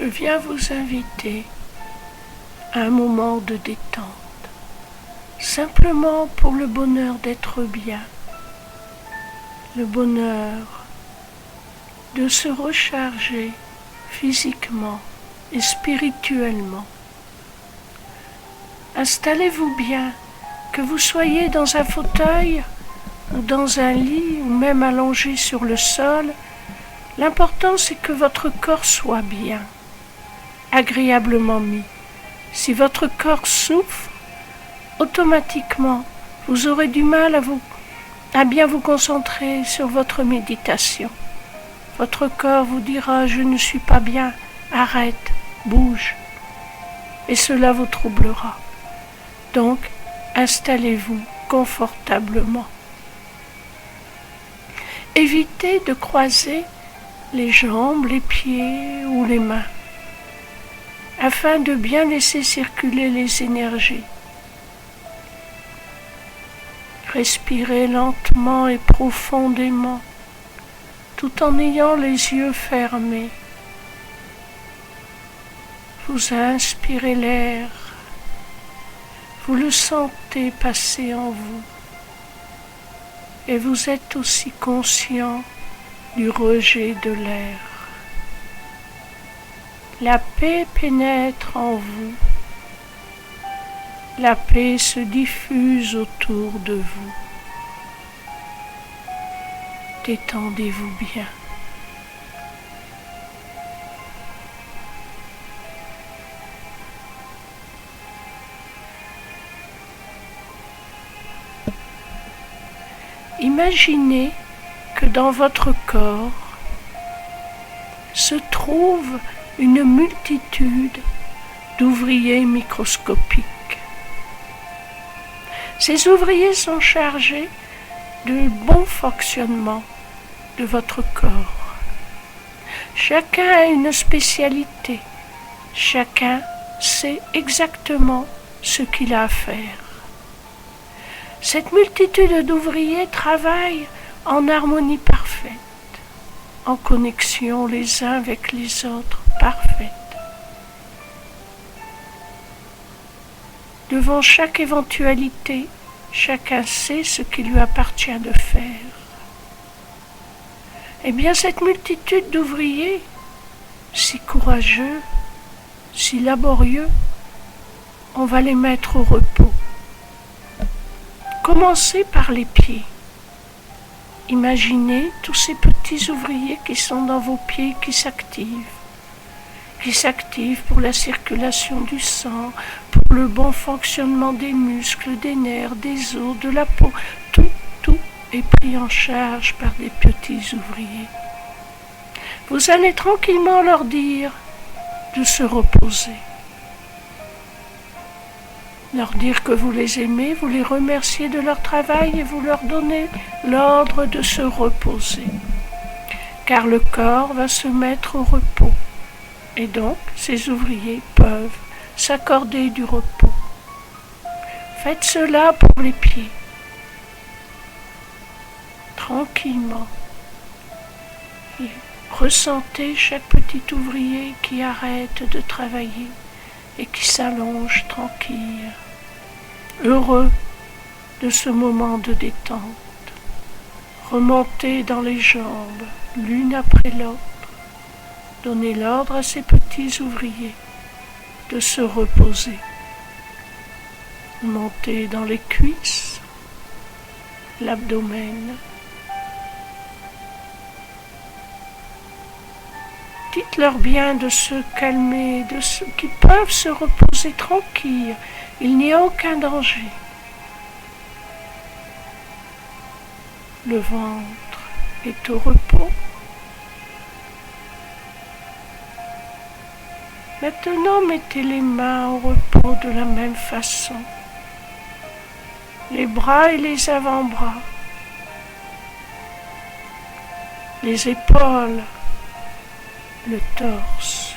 je viens vous inviter à un moment de détente, simplement pour le bonheur d'être bien, le bonheur de se recharger physiquement et spirituellement. Installez-vous bien, que vous soyez dans un fauteuil ou dans un lit ou même allongé sur le sol. L'important, c'est que votre corps soit bien, agréablement mis. Si votre corps souffre, automatiquement, vous aurez du mal à bien vous concentrer sur votre méditation. Votre corps vous dira « je ne suis pas bien, arrête, bouge ». Et cela vous troublera. Donc, installez-vous confortablement. Évitez de croiser les jambes, les pieds ou les mains, afin de bien laisser circuler les énergies. Respirez lentement et profondément, tout en ayant les yeux fermés. Vous inspirez l'air, vous le sentez passer en vous, et vous êtes aussi conscient du rejet de l'air. La paix pénètre en vous. La paix se diffuse autour de vous. Détendez-vous bien. Imaginez que dans votre corps se trouve une multitude d'ouvriers microscopiques. Ces ouvriers sont chargés du bon fonctionnement de votre corps. Chacun a une spécialité. Chacun sait exactement ce qu'il a à faire. Cette multitude d'ouvriers travaille en harmonie parfaite, en connexion les uns avec les autres parfaite. Devant chaque éventualité, chacun sait ce qu'il lui appartient de faire. Eh bien, cette multitude d'ouvriers, si courageux, si laborieux, on va les mettre au repos. Commencez par les pieds. Imaginez tous ces petits ouvriers qui sont dans vos pieds qui s'activent pour la circulation du sang, pour le bon fonctionnement des muscles, des nerfs, des os, de la peau. Tout est pris en charge par des petits ouvriers. Vous allez tranquillement leur dire de se reposer. Leur dire que vous les aimez, vous les remerciez de leur travail et vous leur donnez l'ordre de se reposer. Car le corps va se mettre au repos. Et donc, ces ouvriers peuvent s'accorder du repos. Faites cela pour les pieds. Tranquillement. Et ressentez chaque petit ouvrier qui arrête de travailler et qui s'allonge tranquille, heureux de ce moment de détente. Remontez dans les jambes, l'une après l'autre. Donnez l'ordre à ces petits ouvriers de se reposer. Montez dans les cuisses, l'abdomen. Dites-leur bien de se calmer, qu'ils peuvent se reposer tranquilles. Il n'y a aucun danger. Le ventre est au repos. Maintenant, mettez les mains au repos de la même façon. Les bras et les avant-bras. Les épaules. Le torse.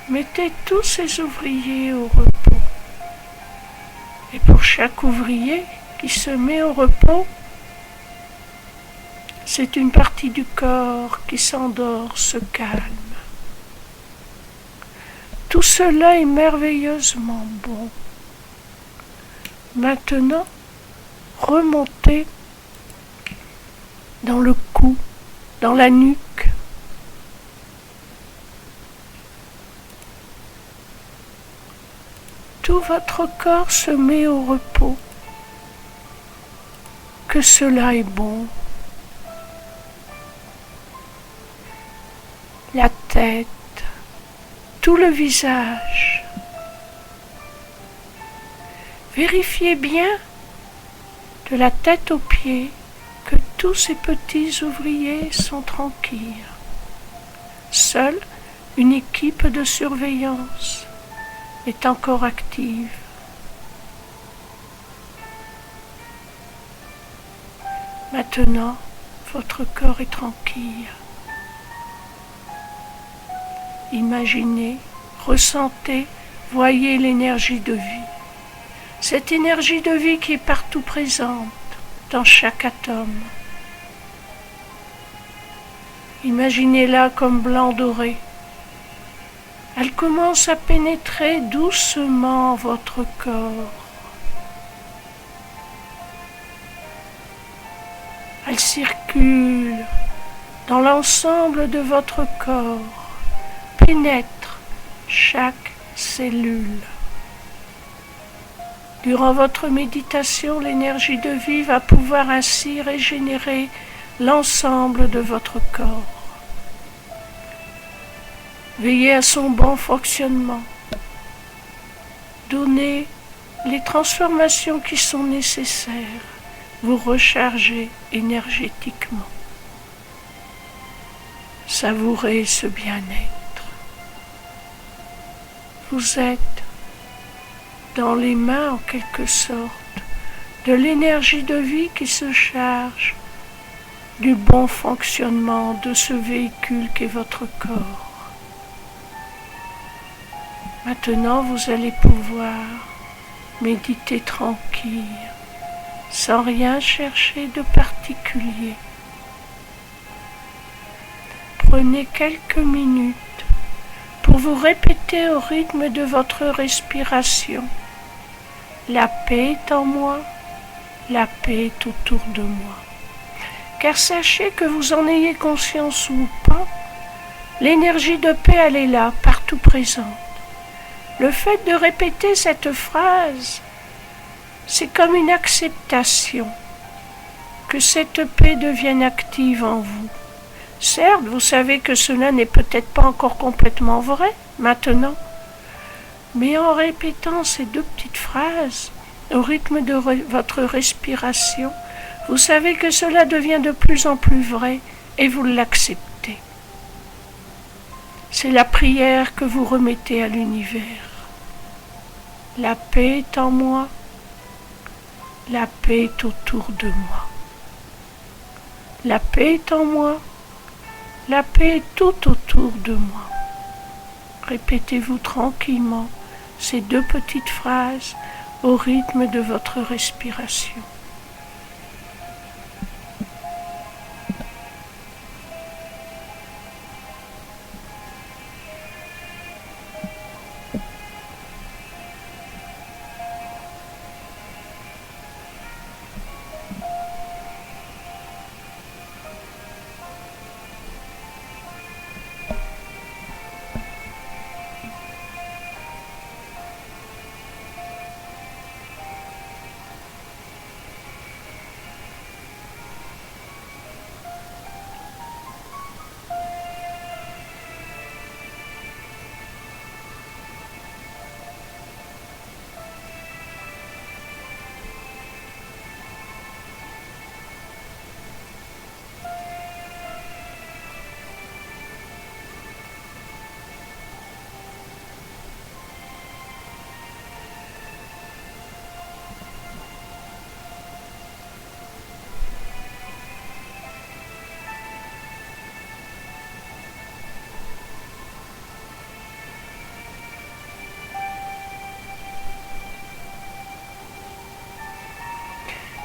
Mettez tous ces ouvriers au repos. Et pour chaque ouvrier qui se met au repos, C'est une partie du corps qui s'endort, se calme. Tout cela est merveilleusement bon. Maintenant, remontez dans le cou, dans la nuque. Tout votre corps se met au repos. Que cela est bon. La tête, tout le visage. Vérifiez bien, de la tête aux pieds, que tous ces petits ouvriers sont tranquilles. Seule une équipe de surveillance est encore active. Maintenant, votre corps est tranquille. Imaginez, ressentez, voyez l'énergie de vie. Cette énergie de vie qui est partout présente, dans chaque atome. Imaginez-la comme blanc doré. Elle commence à pénétrer doucement votre corps. Elle circule dans l'ensemble de votre corps, pénètre chaque cellule. Durant votre méditation, l'énergie de vie va pouvoir ainsi régénérer l'ensemble de votre corps. Veillez à son bon fonctionnement. Donnez les transformations qui sont nécessaires. Vous rechargez énergétiquement. Savourez ce bien-être. Vous êtes dans les mains, en quelque sorte, de l'énergie de vie qui se charge du bon fonctionnement de ce véhicule qu'est votre corps. Maintenant, vous allez pouvoir méditer tranquille, sans rien chercher de particulier. Prenez quelques minutes pour vous répéter au rythme de votre respiration. La paix est en moi, la paix est autour de moi. Car sachez que vous en ayez conscience ou pas, l'énergie de paix, elle est là, partout présente. Le fait de répéter cette phrase, c'est comme une acceptation que cette paix devienne active en vous. Certes, vous savez que cela n'est peut-être pas encore complètement vrai maintenant, mais en répétant ces deux petites phrases au rythme de votre respiration, vous savez que cela devient de plus en plus vrai et vous l'acceptez. C'est la prière que vous remettez à l'univers. La paix est en moi, la paix est autour de moi. La paix est en moi, la paix est tout autour de moi. Répétez-vous tranquillement ces deux petites phrases au rythme de votre respiration.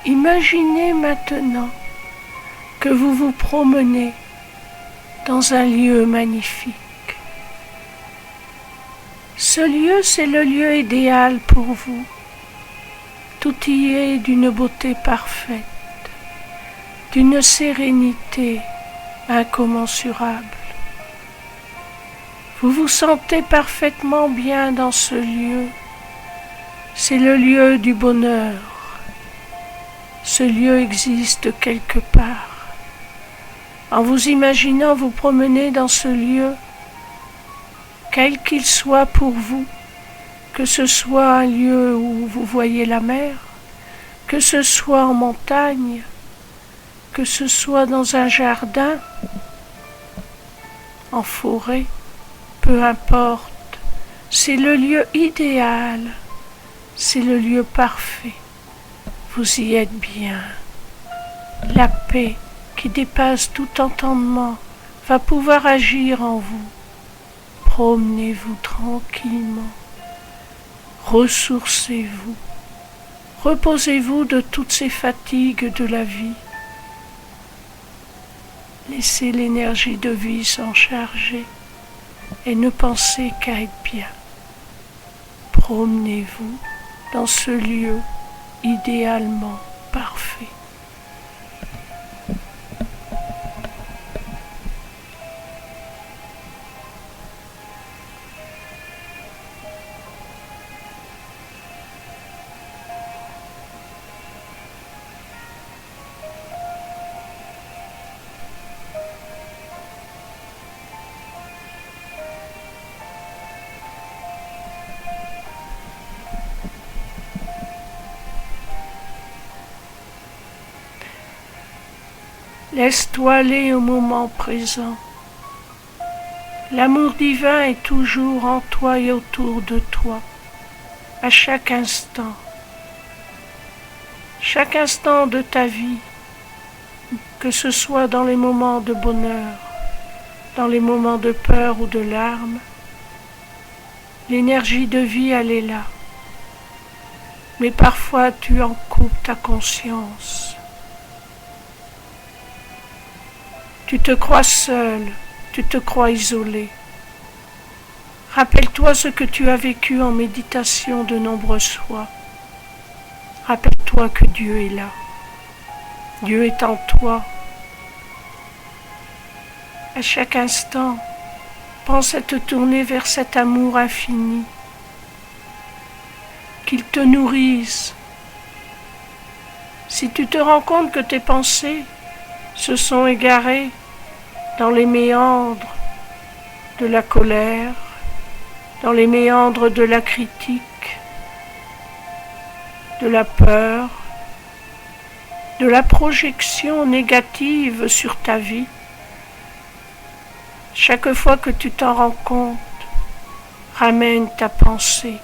Imaginez maintenant que vous vous promenez dans un lieu magnifique. Ce lieu, c'est le lieu idéal pour vous. Tout y est d'une beauté parfaite, d'une sérénité incommensurable. Vous vous sentez parfaitement bien dans ce lieu. C'est le lieu du bonheur. Ce lieu existe quelque part. En vous imaginant vous promener dans ce lieu, quel qu'il soit pour vous, que ce soit un lieu où vous voyez la mer, que ce soit en montagne, que ce soit dans un jardin, en forêt, peu importe, c'est le lieu idéal, c'est le lieu parfait. Vous y êtes bien. La paix qui dépasse tout entendement va pouvoir agir en vous. Promenez-vous tranquillement. Ressourcez-vous. Reposez-vous de toutes ces fatigues de la vie. Laissez l'énergie de vie s'en charger et ne pensez qu'à être bien. Promenez-vous dans ce lieu idéalement parfait. Laisse-toi aller au moment présent. L'amour divin est toujours en toi et autour de toi, à chaque instant. Chaque instant de ta vie, que ce soit dans les moments de bonheur, dans les moments de peur ou de larmes, l'énergie de vie, elle est là. Mais parfois tu en coupes ta conscience. Tu te crois seul, tu te crois isolé. Rappelle-toi ce que tu as vécu en méditation de nombreuses fois. Rappelle-toi que Dieu est là. Dieu est en toi. À chaque instant, pense à te tourner vers cet amour infini. Qu'il te nourrisse. Si tu te rends compte que tes pensées se sont égarées dans les méandres de la colère, dans les méandres de la critique, de la peur, de la projection négative sur ta vie, chaque fois que tu t'en rends compte, ramène ta pensée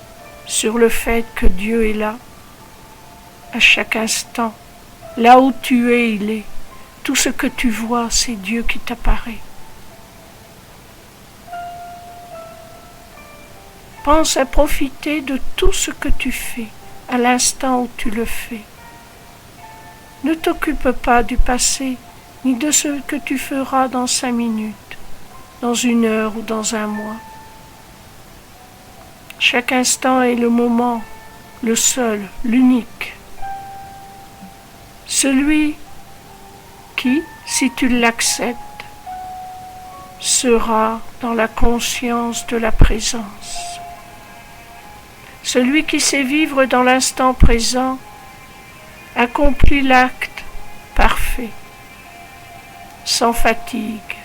sur le fait que Dieu est là, à chaque instant, là où tu es, il est. Tout ce que tu vois, c'est Dieu qui t'apparaît. Pense à profiter de tout ce que tu fais, à l'instant où tu le fais. Ne t'occupe pas du passé, ni de ce que tu feras dans 5 minutes, dans 1 heure ou dans 1 mois. Chaque instant est le moment, le seul, l'unique. Celui qui, si tu l'acceptes, sera dans la conscience de la présence. Celui qui sait vivre dans l'instant présent accomplit l'acte parfait, sans fatigue.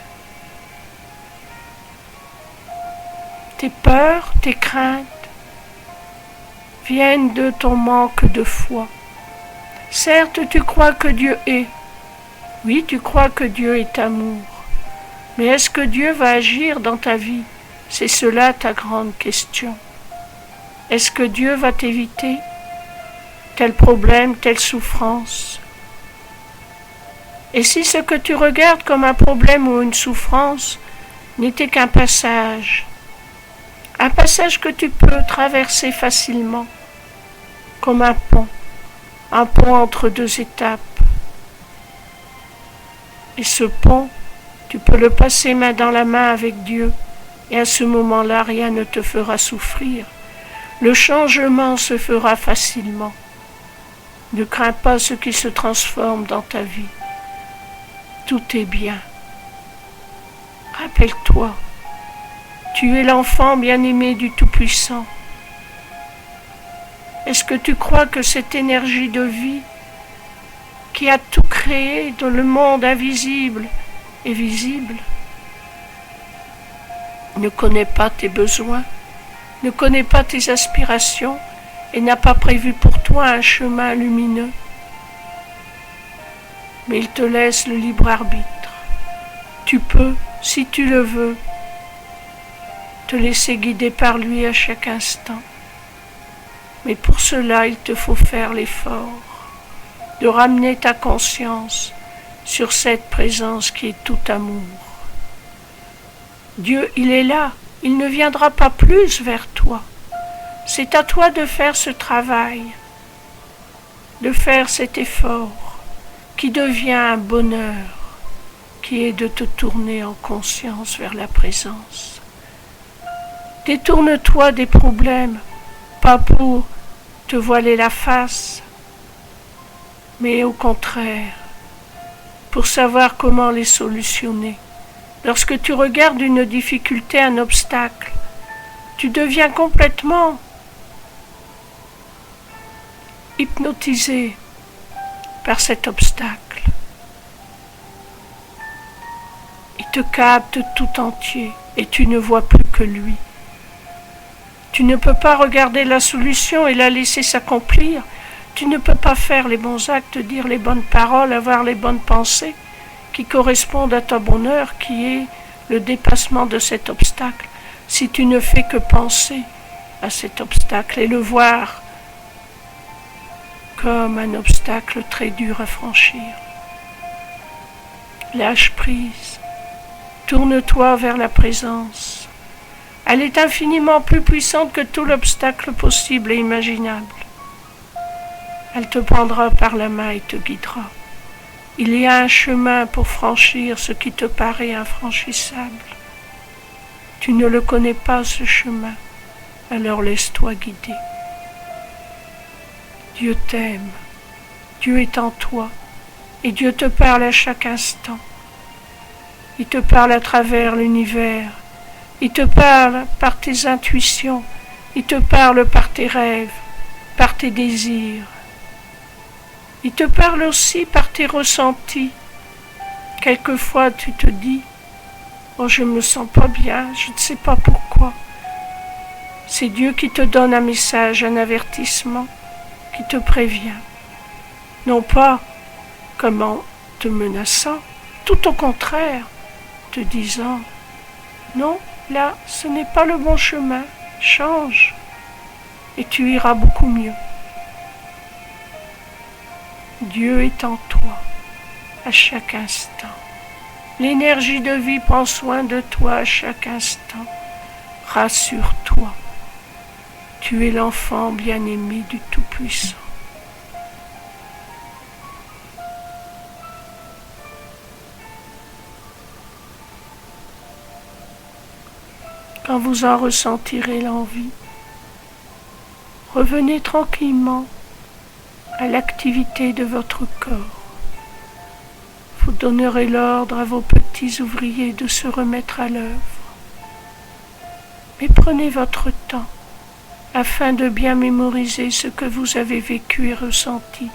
Tes peurs, tes craintes viennent de ton manque de foi. Certes, tu crois que Dieu est. Oui, tu crois que Dieu est amour. Mais est-ce que Dieu va agir dans ta vie? C'est cela ta grande question. Est-ce que Dieu va t'éviter tel problème, telle souffrance? Et si ce que tu regardes comme un problème ou une souffrance n'était qu'un passage que tu peux traverser facilement, comme un pont entre 2 étapes. Et ce pont, tu peux le passer main dans la main avec Dieu, et à ce moment-là, rien ne te fera souffrir. Le changement se fera facilement. Ne crains pas ce qui se transforme dans ta vie. Tout est bien. Rappelle-toi, tu es l'enfant bien-aimé du Tout-Puissant. Est-ce que tu crois que cette énergie de vie qui a tout créé dans le monde invisible et visible ne connaît pas tes besoins, ne connaît pas tes aspirations et n'a pas prévu pour toi un chemin lumineux? Mais il te laisse le libre arbitre. Tu peux, si tu le veux, te laisser guider par lui à chaque instant. Mais pour cela, il te faut faire l'effort de ramener ta conscience sur cette présence qui est tout amour. Dieu, il est là, il ne viendra pas plus vers toi. C'est à toi de faire ce travail, de faire cet effort qui devient un bonheur, qui est de te tourner en conscience vers la présence. Détourne-toi des problèmes, pas pour te voiler la face, mais au contraire, pour savoir comment les solutionner. Lorsque tu regardes une difficulté, un obstacle, tu deviens complètement hypnotisé par cet obstacle. Il te capte tout entier et tu ne vois plus que lui. Tu ne peux pas regarder la solution et la laisser s'accomplir. Tu ne peux pas faire les bons actes, dire les bonnes paroles, avoir les bonnes pensées qui correspondent à ton bonheur, qui est le dépassement de cet obstacle, si tu ne fais que penser à cet obstacle et le voir comme un obstacle très dur à franchir. Lâche prise, tourne-toi vers la présence. Elle est infiniment plus puissante que tout l'obstacle possible et imaginable. Elle te prendra par la main et te guidera. Il y a un chemin pour franchir ce qui te paraît infranchissable. Tu ne le connais pas, ce chemin, alors laisse-toi guider. Dieu t'aime, Dieu est en toi, et Dieu te parle à chaque instant. Il te parle à travers l'univers, il te parle par tes intuitions, il te parle par tes rêves, par tes désirs. Il te parle aussi par tes ressentis. Quelquefois tu te dis « Oh, je me sens pas bien, je ne sais pas pourquoi ». C'est Dieu qui te donne un message, un avertissement, qui te prévient. Non pas comme en te menaçant, tout au contraire, te disant « Non, là, ce n'est pas le bon chemin, change, et tu iras beaucoup mieux ». Dieu est en toi, à chaque instant. L'énergie de vie prend soin de toi à chaque instant. Rassure-toi, tu es l'enfant bien-aimé du Tout-Puissant. Quand vous en ressentirez l'envie, revenez tranquillement à l'activité de votre corps. Vous donnerez l'ordre à vos petits ouvriers de se remettre à l'œuvre. Mais prenez votre temps afin de bien mémoriser ce que vous avez vécu et ressenti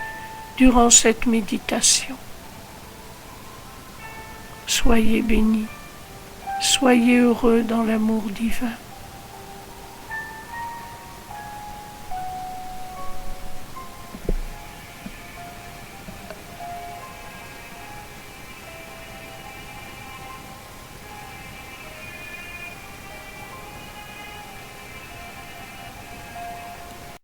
durant cette méditation. Soyez bénis, soyez heureux dans l'amour divin.